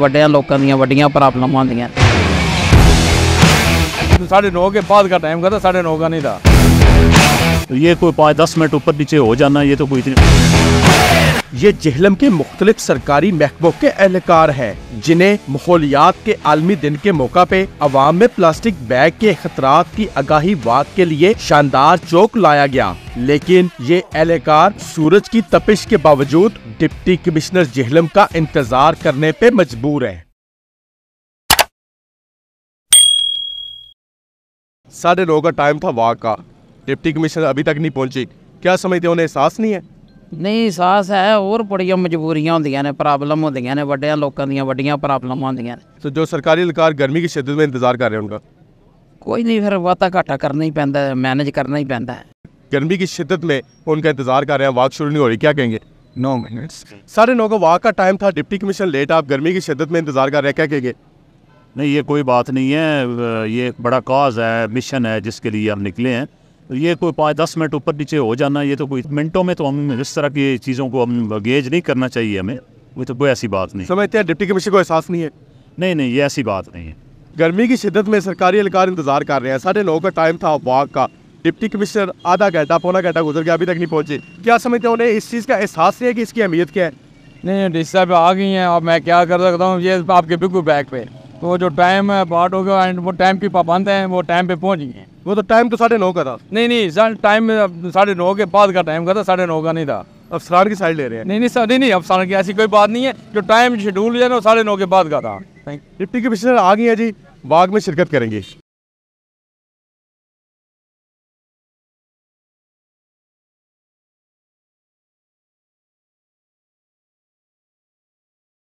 ਵੱਡਿਆਂ ਲੋਕਾਂ ਦੀਆਂ ਵੱਡੀਆਂ ਪ੍ਰੋਬਲਮ ਆਉਂਦੀਆਂ। 9:30 के बाद का टाइम का था, 9:30 का नहीं था। ये कोई 5-10 मिनट ऊपर नीचे हो जाना, ये तो कोई ये जेहलम के मुख्तलिफ सरकारी महकमों के एहलकार हैं, जिन्हें माहौलियात के आलमी दिन के मौका पे अवाम में प्लास्टिक बैग के खतरात की आगाही वाक के लिए शानदार चौक लाया गया। लेकिन ये एहलकार सूरज की तपिश के बावजूद डिप्टी कमिश्नर जेहलम का इंतजार करने पे मजबूर है। 9:30 का टाइम था वाक का, डिप्टी कमिश्नर अभी तक नहीं पहुंची। क्या समझते हो, उन्हें एहसास नहीं है? नहीं एहसास है, और बड़ियां मजबूरियां होंदियां ने, प्रॉब्लम होंदियां ने, ਵੱਡਿਆਂ ਲੋਕਾਂ ਦੀਆਂ ਵੱਡੀਆਂ प्रॉब्लम होंदियां ने। तो जो सरकारी एहलकार गर्मी की शिद्दत में इंतजार कर रहे हैं उनका कोई नहीं, फिर वाता घाटा करना ही पैंदा है, मैनेज करना ही पैंदा है। गर्मी की शिद्दत में उनका इंतजार कर रहे हैं, वाक शुरू नहीं हो रही, क्या कहेंगे? 9 मिनट्स। 9:30 का वाक का टाइम था, डिप्टी कमिश्नर लेट, आप गर्मी की शिद्दत में इंतजार कर रहे हैं, क्या कहेंगे? नहीं, ये कोई बात नहीं है। ये एक बड़ा काज है, मिशन है जिसके लिए हम निकले हैं। ये कोई 5-10 मिनट ऊपर नीचे हो जाना, ये तो कोई मिनटों में, तो हम इस तरह की चीज़ों को हम गेज नहीं करना चाहिए हमें। वो तो कोई ऐसी बात नहीं। समझते हैं डिप्टी कमिश्नर को एहसास नहीं है? नहीं, ये ऐसी बात नहीं है। गर्मी की शिद्दत में सरकारी एहलकार इंतजार कर रहे हैं। 9:30 का टाइम था वाक का, डिप्टी कमिश्नर आधा घंटा पौना घंटा गुजर गया, अभी तक नहीं पहुंचे। क्या समझते हैं, उन्हें इस चीज़ का एहसास नहीं है कि इसकी अहमियत क्या है? नहीं, डिस साहब आ गई हैं, अब मैं क्या कर सकता हूँ, ये आपके बिल्कुल बैक पे तो जो टाइम है पार्ट हो गया, एंड वो टाइम की पाबंद हैं, वो टाइम पे पहुँच गए हैं। वो तो टाइम तो 9:30 का था। नहीं सर, टाइम 9:30 के बाद का टाइम का था, 9:30 का नहीं था। अफसरान की साइड ले रहे हैं? नहीं सर, नहीं अफसरान की ऐसी कोई बात नहीं है। जो टाइम शेड्यूल है ना, 9:30 के बाद का था। डिप्टी कमिश्नर आ गई है जी, वाक में शिरकत करेंगे।